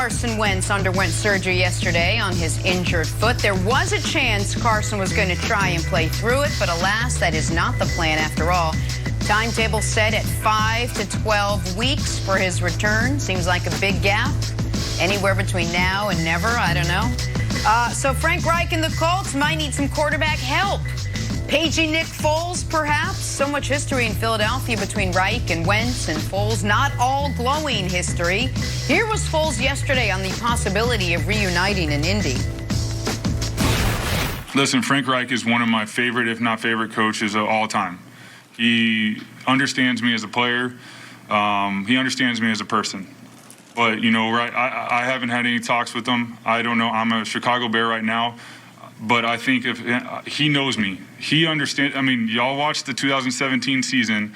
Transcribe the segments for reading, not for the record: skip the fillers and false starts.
Carson Wentz underwent surgery yesterday on his injured foot. There was a chance Carson was going to try and play through it, but alas, that is not the plan after all. Timetable set at 5 to 12 weeks for his return. Seems like a big gap. Anywhere between now and never, I don't know. So Frank Reich and the Colts might need some quarterback help. Paging Nick Foles, perhaps. So much history in Philadelphia between Reich and Wentz and Foles. Not all glowing history. Here was Foles yesterday on the possibility of reuniting in Indy. Listen, Frank Reich is one of my favorite, if not favorite, coaches of all time. He understands me as a player. He understands me as a person. But, you know, right, I haven't had any talks with him. I don't know. I'm a Chicago Bear right now. But I think if he knows me, he understands. I mean, y'all watched the 2017 season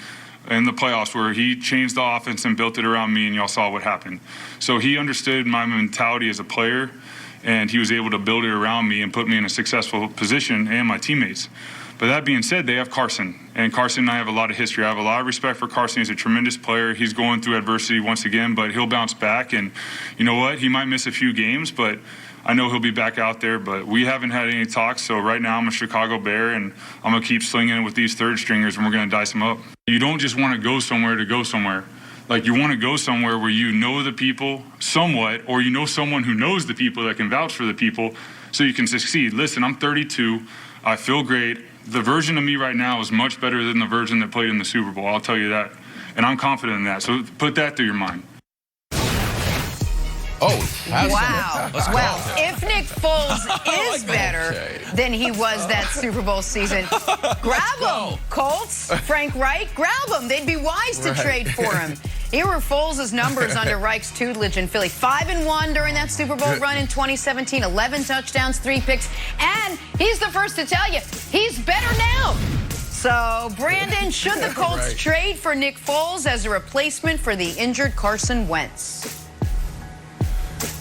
in the playoffs where he changed the offense and built it around me, and y'all saw what happened. So he understood my mentality as a player, and he was able to build it around me and put me in a successful position and my teammates. But that being said, they have Carson, and Carson and I have a lot of history. I have a lot of respect for Carson. He's a tremendous player. He's going through adversity once again, but he'll bounce back. And you know what? He might miss a few games, but I know he'll be back out there. But we haven't had any talks, so right now I'm a Chicago Bear, and I'm going to keep slinging it with these third stringers, and we're going to dice them up. You don't just want to go somewhere to go somewhere. Like, you want to go somewhere where you know the people somewhat, or you know someone who knows the people that can vouch for the people so you can succeed. Listen, I'm 32. I feel great. The version of me right now is much better than the version that played in the Super Bowl. I'll tell you that. And I'm confident in that. So put that through your mind. Oh, wow. Well, if Nick Foles is better than he was that Super Bowl season, grab him. Colts, Frank Reich, grab him. They'd be wise to trade for him. Here were Foles' numbers under Reich's tutelage in Philly. 5-1 during that Super Bowl run in 2017, 11 touchdowns, 3 picks. And he's the first to tell you, he's better now. So, Brandon, should the Colts trade for Nick Foles as a replacement for the injured Carson Wentz?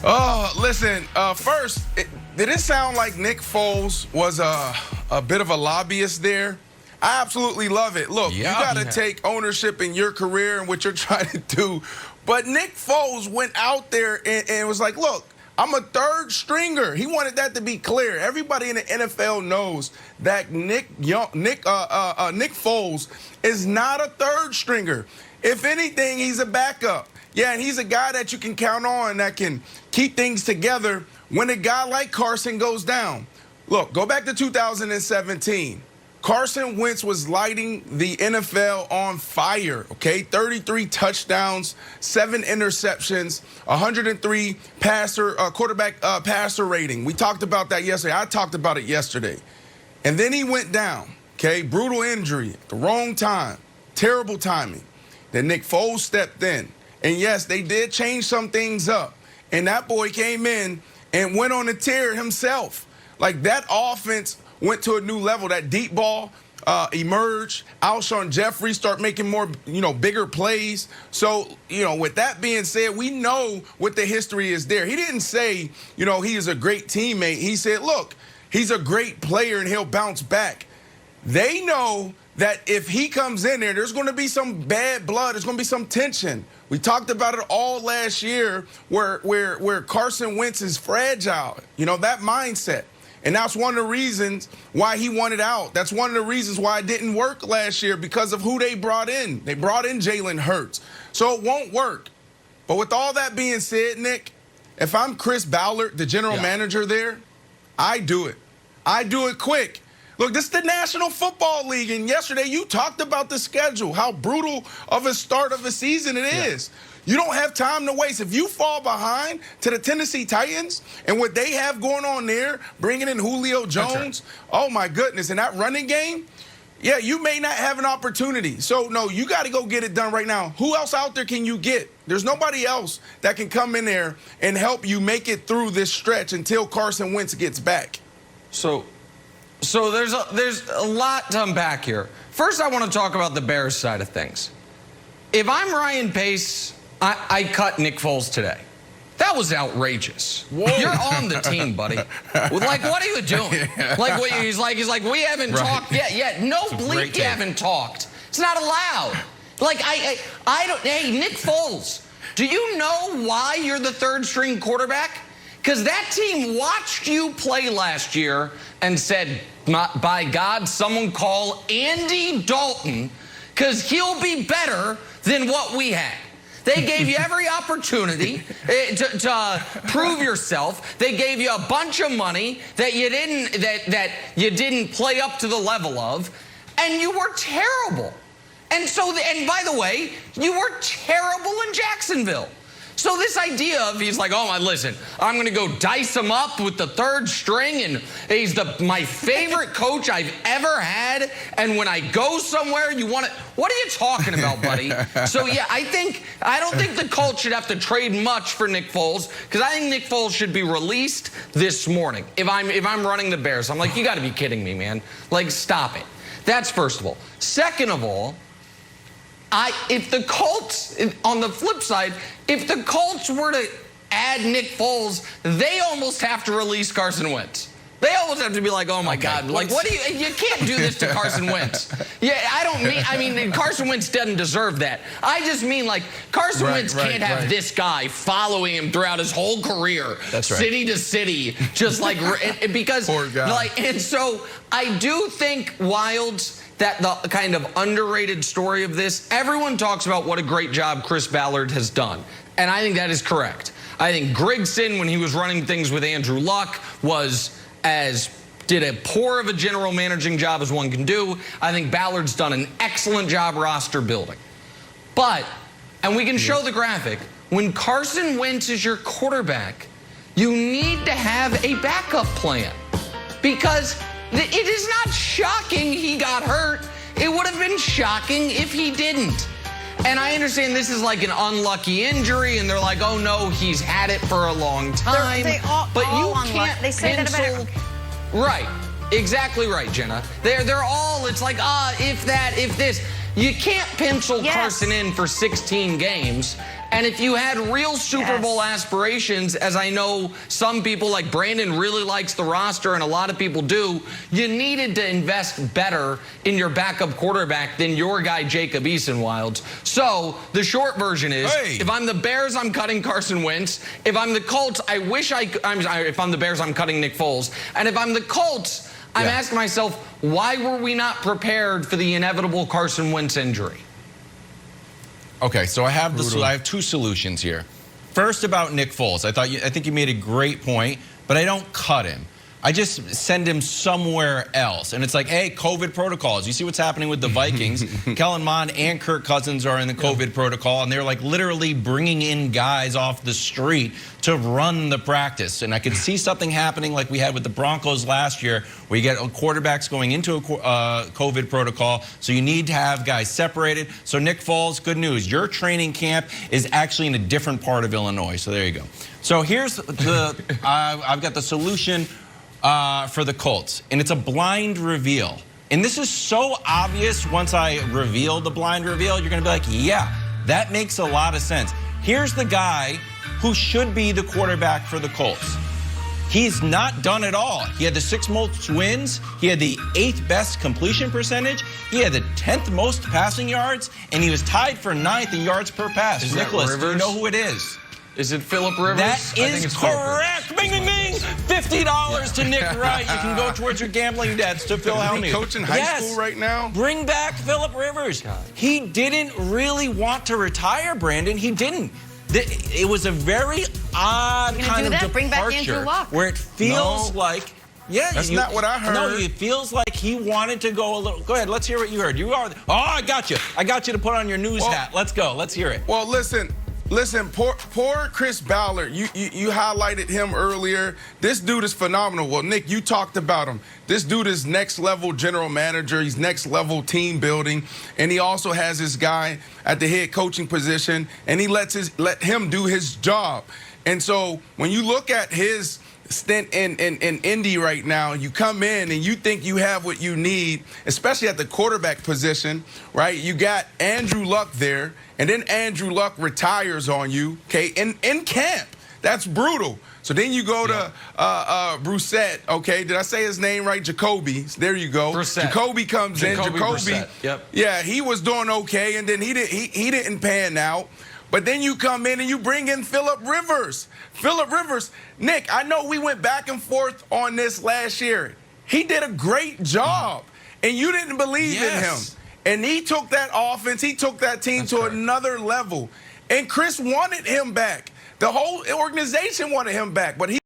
Oh, listen, first, did it sound like Nick Foles was a bit of a lobbyist there? I absolutely love it. Look, you got to take ownership in your career and what you're trying to do. But Nick Foles went out there and was like, look, I'm a third stringer. He wanted that to be clear. Everybody in the NFL knows that Nick Foles is not a third stringer. If anything, he's a backup. Yeah, and he's a guy that you can count on that can keep things together when a guy like Carson goes down. Look, go back to 2017. Carson Wentz was lighting the NFL on fire, okay? 33 touchdowns, 7 interceptions, 103 quarterback passer rating. We talked about that yesterday. I talked about it yesterday. And then he went down, okay? Brutal injury at the wrong time, terrible timing. Then Nick Foles stepped in. And yes, they did change some things up. And that boy came in and went on a tear himself. Like, that offense went to a new level. That deep ball emerged. Alshon Jeffrey start making more, bigger plays. So, with that being said, we know what the history is there. He didn't say, he is a great teammate. He said, look, he's a great player and he'll bounce back. They know that if he comes in there, there's going to be some bad blood. There's going to be some tension. We talked about it all last year where Carson Wentz is fragile, that mindset. And that's one of the reasons why he wanted out. That's one of the reasons why it didn't work last year, because of who they brought in. They brought in Jalen Hurts. So it won't work. But with all that being said, Nick, if I'm Chris Ballard, the general manager there, I do it. I do it quick. Look, this is the National Football League, and yesterday you talked about the schedule, how brutal of a start of a season it is. You don't have time to waste. If you fall behind to the Tennessee Titans and what they have going on there, bringing in Julio Jones, oh, my goodness, and that running game, yeah, you may not have an opportunity. So, no, you got to go get it done right now. Who else out there can you get? There's nobody else that can come in there and help you make it through this stretch until Carson Wentz gets back. So there's a lot to unpack here. First, I want to talk about the Bears side of things. If I'm Ryan Pace, I cut Nick Foles today. That was outrageous. Whoa. You're on the team, buddy. Like, what are you doing? Like, he's like, we haven't talked yet. Yeah, no bleep, you haven't talked. It's not allowed. Like, I don't. Hey, Nick Foles, Do you know why you're the third-string quarterback? Because that team watched you play last year and said, by God, someone call Andy Dalton, because he'll be better than what we had. They gave you every opportunity to prove yourself. They gave you a bunch of money that you didn't play up to the level of, and you were terrible. And by the way, you were terrible in Jacksonville. So this idea of he's like, oh, listen, I'm going to go dice him up with the third string, and he's my favorite coach I've ever had, and when I go somewhere, you want to... What are you talking about, buddy? So, yeah, I don't think the Colts should have to trade much for Nick Foles, because I think Nick Foles should be released this morning. If I'm running the Bears, I'm like, you got to be kidding me, man. Like, stop it. That's first of all. Second of all, if the Colts, on the flip side, if the Colts were to add Nick Foles, they almost have to release Carson Wentz. They almost have to be like, oh my God, like you can't do this to Carson Wentz. Yeah, I mean Carson Wentz doesn't deserve that. I just mean like Carson Wentz can't have this guy following him throughout his whole career, city to city, just like because poor guy. Like, and so I do think Wilds, that the kind of underrated story of this, everyone talks about what a great job Chris Ballard has done. And I think that is correct. I think Grigson, when he was running things with Andrew Luck, did a poor of a general managing job as one can do. I think Ballard's done an excellent job roster building. But, and we can show the graphic, when Carson Wentz is your quarterback, you need to have a backup plan. Because it is not shocking he got hurt. It would have been shocking if he didn't. And I understand this is like an unlucky injury, and they're like, oh no, he's had it for a long time. But you can't they say that about Right. Exactly right, Jenna. They're all, it's like, if that, if this. You can't pencil Carson in for 16 games. And if you had real Super Bowl aspirations, as I know some people like Brandon really likes the roster and a lot of people do, you needed to invest better in your backup quarterback than your guy Jacob Eason, Wilds. So the short version is, if I'm the Bears, I'm cutting Carson Wentz. If I'm the Colts, if I'm the Bears, I'm cutting Nick Foles. And if I'm the Colts, I'm asking myself, why were we not prepared for the inevitable Carson Wentz injury? Okay, so I have two solutions here. First, about Nick Foles, I think you made a great point, but I don't cut him. I just send him somewhere else. And it's like, hey, COVID protocols. You see what's happening with the Vikings. Kellen Mond and Kirk Cousins are in the COVID protocol, and they're like literally bringing in guys off the street to run the practice. And I could see something happening like we had with the Broncos last year, where you get quarterbacks going into a COVID protocol. So you need to have guys separated. So Nick Foles, good news. Your training camp is actually in a different part of Illinois. So there you go. So here's I've got the solution for the Colts, and it's a blind reveal. And this is so obvious once I reveal the blind reveal, you're going to be like, yeah, that makes a lot of sense. Here's the guy who should be the quarterback for the Colts. He's not done it all. He had the 6th most wins. He had the 8th best completion percentage. He had the 10th most passing yards, and he was tied for 9th in yards per pass. Is Nicholas, that do you know who it is? Is it Phillip Rivers? That is correct. Bing, bing, bing. $50 to Nick Wright. You can go towards your gambling debts to Phil Helmuth. Coaching high school right now? Bring back Phillip Rivers. He didn't really want to retire, Brandon. He didn't. It was a very odd kind of departure. Bring back Andrew Luck. Where it feels like... Yeah, that's not what I heard. No, it feels like he wanted to go a little... Go ahead, let's hear what you heard. I got you. I got you to put on your news hat. Let's go. Let's hear it. Well, listen, poor Chris Ballard. You highlighted him earlier. This dude is phenomenal. Well, Nick, you talked about him. This dude is next level general manager. He's next level team building, and he also has this guy at the head coaching position, and he let him do his job. And so when you look at his stint in Indy right now, you come in and you think you have what you need, especially at the quarterback position, right? You got Andrew Luck there, and then Andrew Luck retires on you, okay, in camp. That's brutal. So then you go to Brissett, okay? Did I say his name right? Jacoby. There you go. Brissett. Jacoby comes in. Jacoby, Brissett. Yep. Yeah, he was doing okay, and then he didn't pan out. But then you come in and you bring in Phillip Rivers. Phillip Rivers, Nick, I know we went back and forth on this last year. He did a great job, and you didn't believe in him. And he took that offense, he took that team to another level. And Chris wanted him back. The whole organization wanted him back, but he